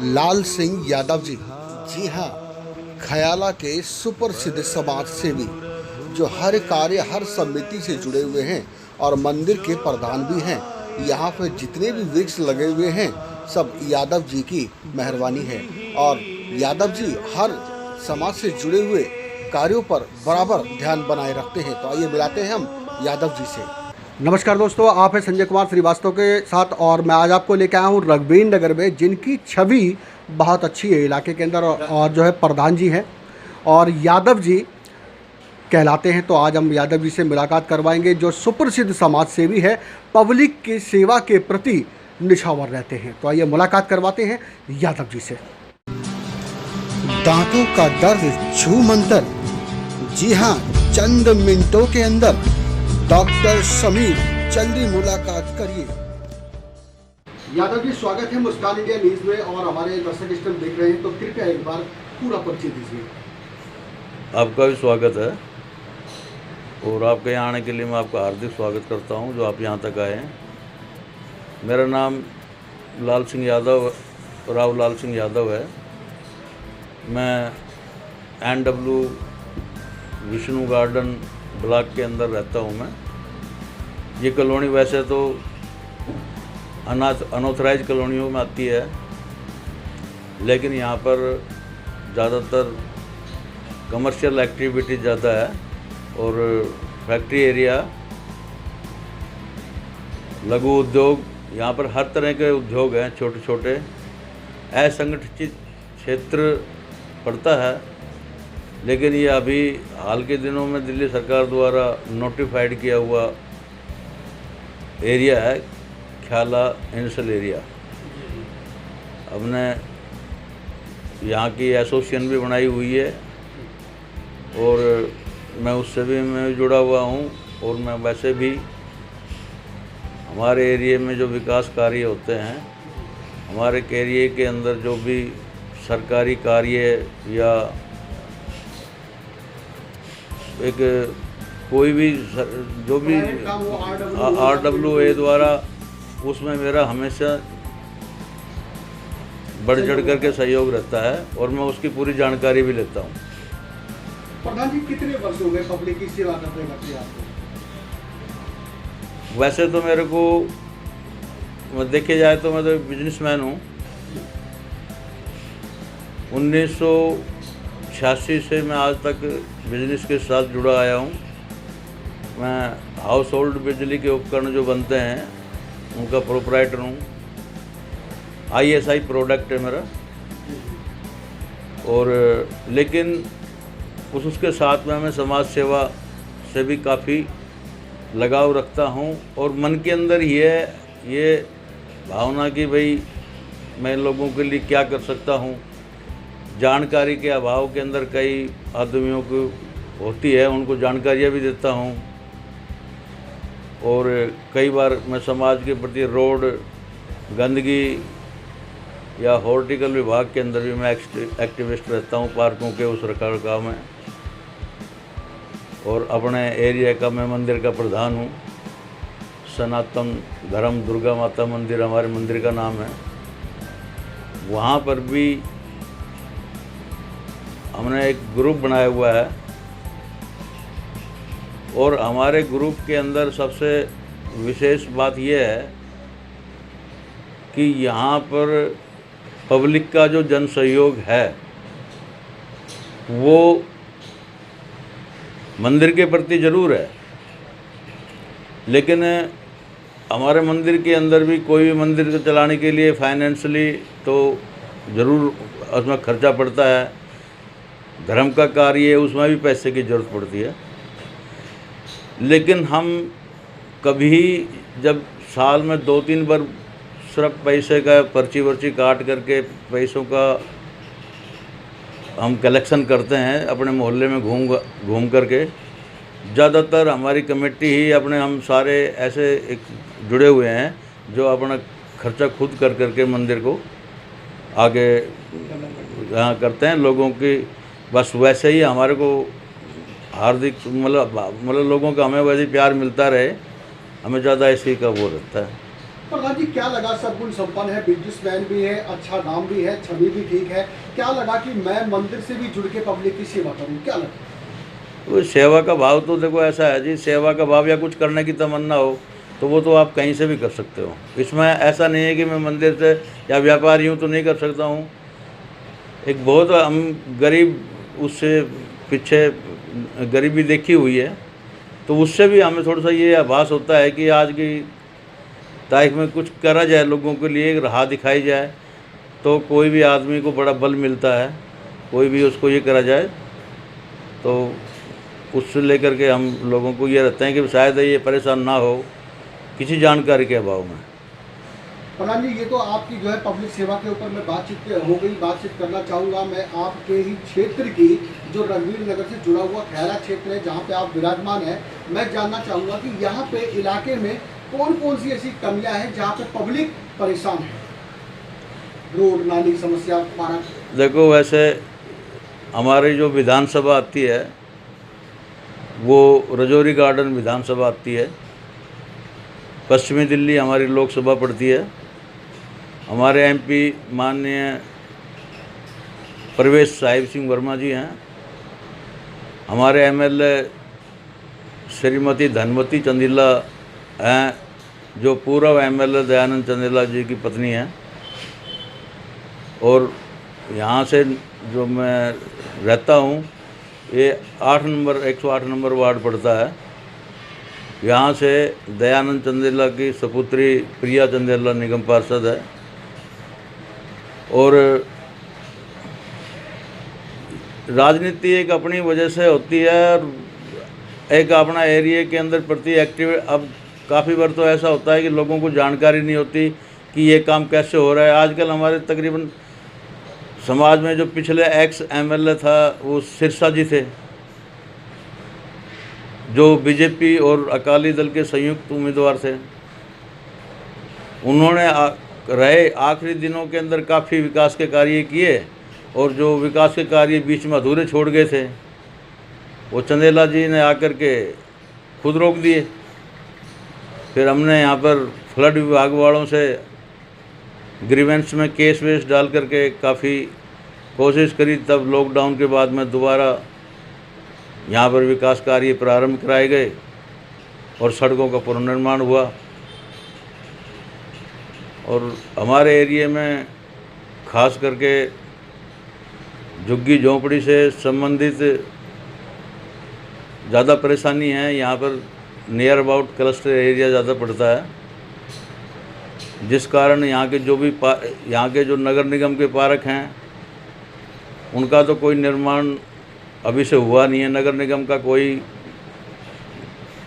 लाल सिंह यादव जी। जी हाँ, खयाला के सुप्रसिद्ध समाज सेवी जो हर कार्य हर समिति से जुड़े हुए हैं और मंदिर के प्रधान भी हैं। यहाँ पे जितने भी वृक्ष लगे हुए हैं सब यादव जी की मेहरबानी है और यादव जी हर समाज से जुड़े हुए कार्यों पर बराबर ध्यान बनाए रखते हैं। तो आइए मिलाते हैं हम यादव जी से। नमस्कार दोस्तों, आप हैं संजय कुमार श्रीवास्तव के साथ और मैं आज आपको लेकर आया हूँ रघुवीर नगर में, जिनकी छवि बहुत अच्छी है इलाके के अंदर और जो है प्रधान जी हैं और यादव जी कहलाते हैं। तो आज हम यादव जी से मुलाकात करवाएंगे जो सुप्रसिद्ध समाज सेवी है, पब्लिक की सेवा के प्रति निछावर रहते हैं। तो आइए मुलाकात करवाते हैं यादव जी से। दांतों का दर्द छू मंतर, जी हाँ, चंद मिनटों के अंदर डॉक्टर समीर, जल्दी मुलाकात करिए। यादव जी, स्वागत है मुस्कान इंडिया न्यूज में और हमारे दर्शक इस टाइम देख रहे हैं, तो कृपया एक बार पूरा परिचय दीजिए। आपका भी स्वागत है और आपके यहाँ आने के लिए मैं आपका हार्दिक स्वागत करता हूँ जो आप यहाँ तक आए हैं। मेरा नाम लाल सिंह यादव, राव लाल सिंह यादव है। मैं NW विष्णु गार्डन ब्लॉक के अंदर रहता हूँ। मैं ये कॉलोनी वैसे तो अनऑथराइज कॉलोनियों में आती है, लेकिन यहाँ पर ज़्यादातर कमर्शियल एक्टिविटी ज़्यादा है और फैक्ट्री एरिया, लघु उद्योग, यहाँ पर हर तरह के उद्योग हैं, छोटे छोटे। असंगठित क्षेत्र पड़ता है, लेकिन ये अभी हाल के दिनों में दिल्ली सरकार द्वारा नोटिफाइड किया हुआ एरिया है, ख्याला इंडस्ट्रियल एरिया। हमने यहाँ की एसोसिएशन भी बनाई हुई है और मैं उससे भी मैं जुड़ा हुआ हूँ। और मैं वैसे भी हमारे एरिया में जो विकास कार्य होते हैं, हमारे एरिए के अंदर जो भी सरकारी कार्य या एक कोई भी जो भी RWA द्वारा, उसमें मेरा हमेशा बढ़ चढ़ करके सहयोग रहता है और मैं उसकी पूरी जानकारी भी लेता हूँ। प्रधान जी, कितने वर्ष हो गए पब्लिक की सेवा करते करते आपको? वैसे तो मेरे को देखे जाए तो मैं तो बिजनेसमैन हूँ। 1986 से मैं आज तक बिजनेस के साथ जुड़ा आया हूँ। मैं हाउस होल्ड बिजली के उपकरण जो बनते हैं उनका प्रोपराइटर हूँ। ISI प्रोडक्ट है मेरा। और लेकिन उसके साथ में मैं समाज सेवा से भी काफ़ी लगाव रखता हूँ और मन के अंदर ये भावना कि भाई मैं लोगों के लिए क्या कर सकता हूँ। जानकारी के अभाव के अंदर कई आदमियों को होती है, उनको जानकारियाँ भी देता हूँ। और कई बार मैं समाज के प्रति रोड, गंदगी या हॉर्टिकल विभाग के अंदर भी मैं एक्टिविस्ट रहता हूँ, पार्कों के उस रखरखाव में। और अपने एरिया का मैं मंदिर का प्रधान हूँ। सनातन धर्म दुर्गा माता मंदिर हमारे मंदिर का नाम है। वहाँ पर भी हमने एक ग्रुप बनाया हुआ है और हमारे ग्रुप के अंदर सबसे विशेष बात यह है कि यहाँ पर पब्लिक का जो जन सहयोग है वो मंदिर के प्रति ज़रूर है, लेकिन हमारे मंदिर के अंदर भी कोई भी मंदिर को चलाने के लिए फाइनेंशियली तो ज़रूर उसमें खर्चा पड़ता है। धर्म का कार्य है, उसमें भी पैसे की ज़रूरत पड़ती है। लेकिन हम कभी जब साल में 2-3 बार सिर्फ पैसे का पर्ची वर्ची काट करके पैसों का हम कलेक्शन करते हैं अपने मोहल्ले में घूम करके। ज़्यादातर हमारी कमेटी ही हम सारे ऐसे एक जुड़े हुए हैं जो अपना खर्चा खुद कर करके मंदिर को आगे यहाँ करते हैं। लोगों की बस वैसे ही हमारे को हार्दिक मतलब लोगों का हमें वैसे प्यार मिलता रहे, हमें ज़्यादा इसी का वो रहता है। प्रधान जी, क्या लगा सद्गुण संपन्न है, बिजनेसमैन भी है, अच्छा नाम भी है, छवि भी ठीक है, क्या लगा कि मैं मंदिर से भी जुड़ के पब्लिक की सेवा करूं, क्या लगा? तो सेवा का भाव तो देखो ऐसा है जी, सेवा का भाव या कुछ करने की तमन्ना हो तो वो तो आप कहीं से भी कर सकते हो। इसमें ऐसा नहीं है कि मैं मंदिर से या व्यापारी हूँ तो नहीं कर सकता हूँ। एक बहुत हम गरीब, उससे पीछे गरीबी देखी हुई है, तो उससे भी हमें थोड़ा सा ये आभास होता है कि आज की तारीख में कुछ करा जाए, लोगों के लिए एक राह दिखाई जाए, तो कोई भी आदमी को बड़ा बल मिलता है। कोई भी उसको ये करा जाए तो उससे लेकर के हम लोगों को ये रहते हैं कि शायद ये परेशान ना हो किसी जानकारी के अभाव में। प्रधान जी, ये तो आपकी जो है पब्लिक सेवा के ऊपर मैं बातचीत करना चाहूँगा। मैं आपके ही क्षेत्र की जो रणवीर नगर से जुड़ा हुआ खैरा क्षेत्र है, जहाँ पे आप विराजमान हैं, मैं जानना चाहूँगा कि यहाँ पे इलाके में कौन कौन सी ऐसी कमियाँ हैं जहाँ पे पब्लिक परेशान है? रोड नाली की समस्या, पार्क। देखो, वैसे हमारी जो विधानसभा आती है वो रजौरी गार्डन विधानसभा आती है। पश्चिमी दिल्ली हमारी लोकसभा पड़ती है। हमारे एमपी माननीय प्रवेश साहिब सिंह वर्मा जी हैं। हमारे एमएलए श्रीमती धनवती चंदेला हैं, जो पूर्व एमएलए दयानंद चंदेला जी की पत्नी हैं। और यहाँ से जो मैं रहता हूँ, ये 108 नंबर वार्ड पड़ता है। यहाँ से दयानंद चंदेला की सपुत्री प्रिया चंदेला निगम पार्षद है। और राजनीति एक अपनी वजह से होती है और एक अपना एरिया के अंदर प्रति एक्टिव। अब काफ़ी बार तो ऐसा होता है कि लोगों को जानकारी नहीं होती कि ये काम कैसे हो रहा है। आजकल हमारे तकरीबन समाज में जो पिछले एक्स एमएलए था वो सिरसा जी थे, जो बीजेपी और अकाली दल के संयुक्त उम्मीदवार थे। उन्होंने रहे आखिरी दिनों के अंदर काफ़ी विकास के कार्य किए, और जो विकास के कार्य बीच में अधूरे छोड़ गए थे वो चंदेला जी ने आकर के खुद रोक दिए। फिर हमने यहाँ पर फ्लड विभाग वालों से ग्रीवेंस में केस वेस डाल करके काफ़ी कोशिश करी। तब लॉकडाउन के बाद में दोबारा यहाँ पर विकास कार्य प्रारंभ कराए गए और सड़कों का पुनर्निर्माण हुआ। और हमारे एरिया में खास करके झुग्गी झोंपड़ी से संबंधित ज़्यादा परेशानी है। यहाँ पर नियर अबाउट क्लस्टर एरिया ज़्यादा पड़ता है, जिस कारण यहाँ के जो नगर निगम के पार्क हैं उनका तो कोई निर्माण अभी से हुआ नहीं है। नगर निगम का कोई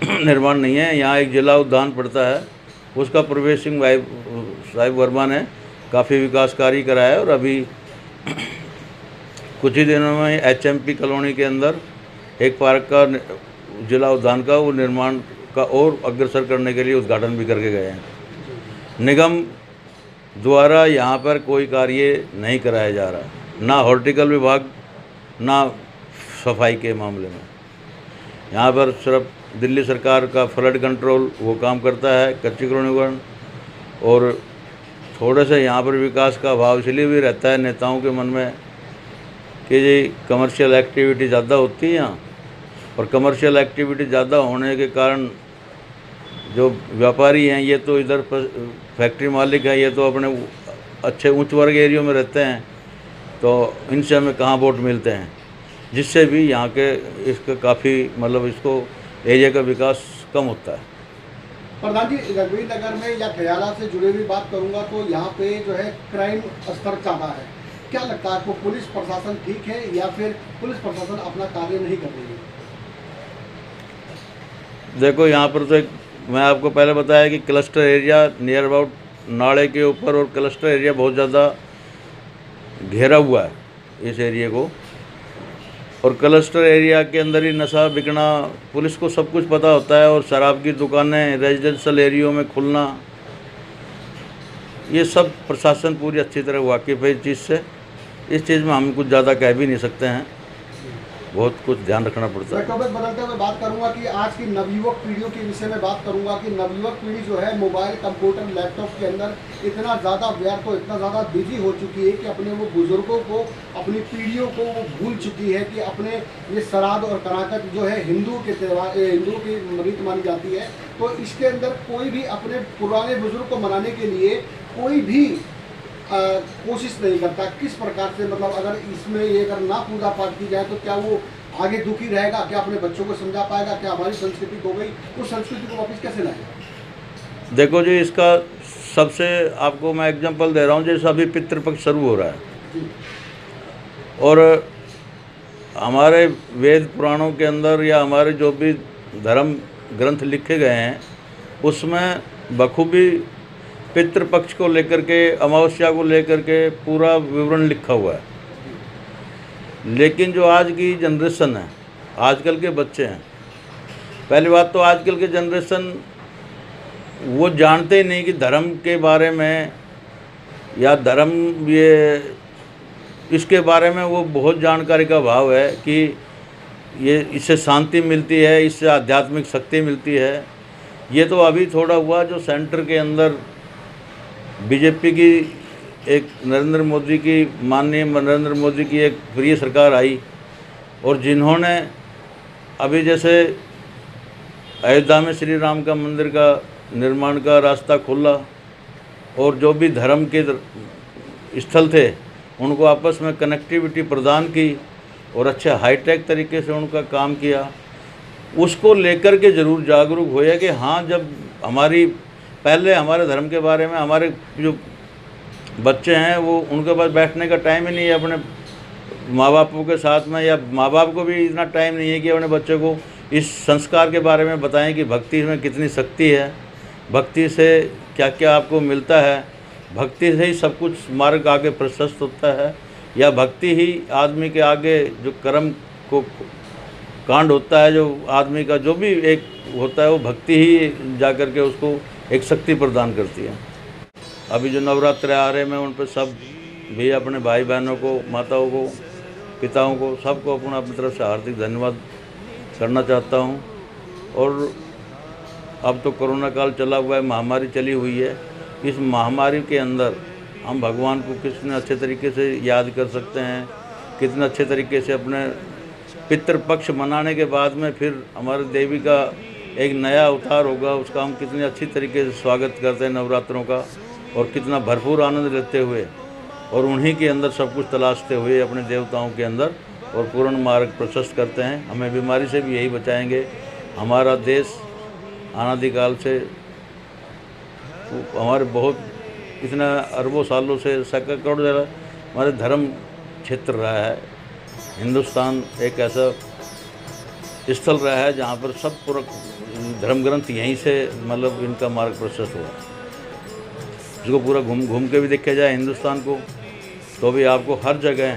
निर्माण नहीं है। यहाँ एक जिला उद्यान पड़ता है, उसका प्रवेश सिंह साहिब वर्मा ने काफ़ी विकास कार्य कराया है। और अभी कुछ ही दिनों में एचएमपी कॉलोनी के अंदर एक पार्क का, जिला उद्यान का, वो निर्माण का और अग्रसर करने के लिए उद्घाटन भी करके गए हैं। निगम द्वारा यहाँ पर कोई कार्य नहीं कराया जा रहा, ना हॉर्टिकल विभाग, ना सफाई के मामले में। यहाँ पर सिर्फ दिल्ली सरकार का फ्लड कंट्रोल वो काम करता है, कच्ची कॉलोनीकरण। और थोड़े से यहाँ पर विकास का अभाव इसलिए भी रहता है नेताओं के मन में कि जी कमर्शियल एक्टिविटी ज़्यादा होती है यहाँ, और कमर्शियल एक्टिविटी ज़्यादा होने के कारण जो व्यापारी हैं ये तो इधर फैक्ट्री मालिक हैं, ये तो अपने अच्छे उच्च वर्ग एरियो में रहते हैं, तो इनसे हमें कहाँ वोट मिलते हैं, जिससे भी यहाँ के इसका काफ़ी मतलब इसको एरिया का विकास कम होता है। प्रधान जी, रणवीर नगर में या खयाला से जुड़े हुई बात करूंगा तो यहाँ पे जो है क्राइम स्तर ज़्यादा है। क्या लगता है आपको, पुलिस प्रशासन ठीक है या फिर पुलिस प्रशासन अपना कार्य नहीं कर रही है? देखो, यहाँ पर तो मैं आपको पहले बताया कि क्लस्टर एरिया नियर अबाउट नाले के ऊपर, और क्लस्टर एरिया बहुत ज़्यादा घेरा हुआ है इस एरिया को। और क्लस्टर एरिया के अंदर ही नशा बिकना पुलिस को सब कुछ पता होता है, और शराब की दुकानें रेजिडेंशियल एरियो में खुलना, ये सब प्रशासन पूरी अच्छी तरह वाकिफ़ है इस चीज़ से। इस चीज़ में हम कुछ ज़्यादा कह भी नहीं सकते हैं। बहुत कुछ ध्यान रखना पड़ता मैं है। टॉपिक बदलते हुए बात करूंगा कि आज की नवयुवक पीढ़ियों के विषय में बात करूंगा कि नवयुवक पीढ़ी जो है मोबाइल, कंप्यूटर, लैपटॉप के अंदर इतना ज़्यादा व्यर्थ और इतना ज़्यादा बिजी हो चुकी है कि अपने वो बुजुर्गों को, अपनी पीढ़ियों को वो भूल चुकी है कि अपने ये श्राद्ध और कराकत जो है हिंदू के त्यौहार, हिंदू की रीत मानी जाती है। तो इसके अंदर कोई भी अपने पुराने बुजुर्ग को मनाने के लिए कोई भी कोशिश नहीं करता। किस प्रकार से, मतलब अगर इसमें ये अगर ना पूजा पाठ की जाए तो क्या वो आगे दुखी रहेगा? क्या अपने बच्चों को समझा पाएगा? क्या हमारी संस्कृति खो गई, उस संस्कृति को वापस कैसे लाएगा? देखो जी, इसका सबसे आपको मैं एग्जांपल दे रहा हूँ। जैसे अभी पितृपक्ष शुरू हो रहा है जी। और हमारे वेद पुराणों के अंदर या हमारे जो भी धर्म ग्रंथ लिखे गए हैं उसमें बखूबी पितृपक्ष को लेकर के, अमावस्या को लेकर के पूरा विवरण लिखा हुआ है। लेकिन जो आज की जनरेशन है, आजकल के बच्चे हैं, पहली बात तो आजकल के जनरेशन वो जानते ही नहीं कि धर्म के बारे में या धर्म ये इसके बारे में वो बहुत जानकारी का अभाव है कि ये इससे शांति मिलती है, इससे आध्यात्मिक शक्ति मिलती है। ये तो अभी थोड़ा हुआ जो सेंटर के अंदर बीजेपी की एक माननीय नरेंद्र मोदी की एक प्रिय सरकार आई और जिन्होंने अभी जैसे अयोध्या में श्री राम का मंदिर का निर्माण का रास्ता खोला और जो भी धर्म के स्थल थे उनको आपस में कनेक्टिविटी प्रदान की और अच्छे हाईटेक तरीके से उनका काम किया। उसको लेकर के ज़रूर जागरूक होया कि हाँ, जब पहले हमारे धर्म के बारे में हमारे जो बच्चे हैं वो उनके पास बैठने का टाइम ही नहीं है अपने माँ बापों के साथ में, या माँ बाप को भी इतना टाइम नहीं है कि अपने बच्चों को इस संस्कार के बारे में बताएं कि भक्ति में कितनी शक्ति है, भक्ति से क्या क्या आपको मिलता है, भक्ति से ही सब कुछ मार्ग आगे प्रशस्त होता है, या भक्ति ही आदमी के आगे जो कर्म को कांड होता है, जो आदमी का जो भी एक होता है वो भक्ति ही जा कर के उसको एक शक्ति प्रदान करती है। अभी जो नवरात्र आ रहे हैं मैं उन पर सब भी अपने भाई बहनों को, माताओं को, पिताओं को, सबको अपनी तरफ से हार्दिक धन्यवाद करना चाहता हूँ। और अब तो कोरोना काल चला हुआ है, महामारी चली हुई है। इस महामारी के अंदर हम भगवान को कितने अच्छे तरीके से याद कर सकते हैं, कितने अच्छे तरीके से अपने पितृपक्ष मनाने के बाद में फिर हमारे देवी का एक नया अवतार होगा, उसका हम कितने अच्छी तरीके से स्वागत करते हैं नवरात्रों का, और कितना भरपूर आनंद लेते हुए और उन्हीं के अंदर सब कुछ तलाशते हुए अपने देवताओं के अंदर और पूर्ण मार्ग प्रशस्त करते हैं। हमें बीमारी से भी यही बचाएंगे। हमारा देश अनादिकाल से हमारे बहुत इतना अरबों सालों से सैकड़ों हमारे धर्म क्षेत्र रहा है। हिंदुस्तान एक ऐसा स्थल रहा है जहाँ पर सब पूरा धर्म ग्रंथ यहीं से मतलब इनका मार्ग प्रशस्त हुआ। जिसको पूरा घूम के भी देखा जाए हिंदुस्तान को तो भी आपको हर जगह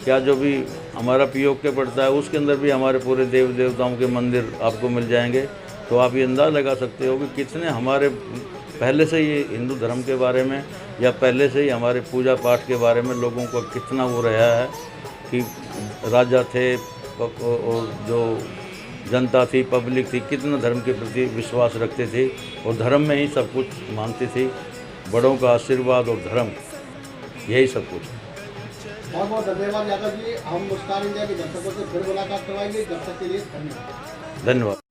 क्या जो भी हमारा पीओके पड़ता है उसके अंदर भी हमारे पूरे देव देवताओं के मंदिर आपको मिल जाएंगे। तो आप ये अंदाज़ लगा सकते हो कि कितने हमारे पहले से ही हिंदू धर्म के बारे में या पहले से ही हमारे पूजा पाठ के बारे में लोगों को कितना वो रहा है कि राजा थे और जो जनता थी, पब्लिक थी, कितना धर्म के प्रति विश्वास रखते थे और धर्म में ही सब कुछ मानती थी। बड़ों का आशीर्वाद और धर्म, यही सब कुछ। बहुत बहुत धन्यवाद यादव जी। हम मुस्कान इंडिया के दर्शकों से फिर मुलाकात करवाएंगे। जब तक के लिए धन्यवाद। धन्यवाद।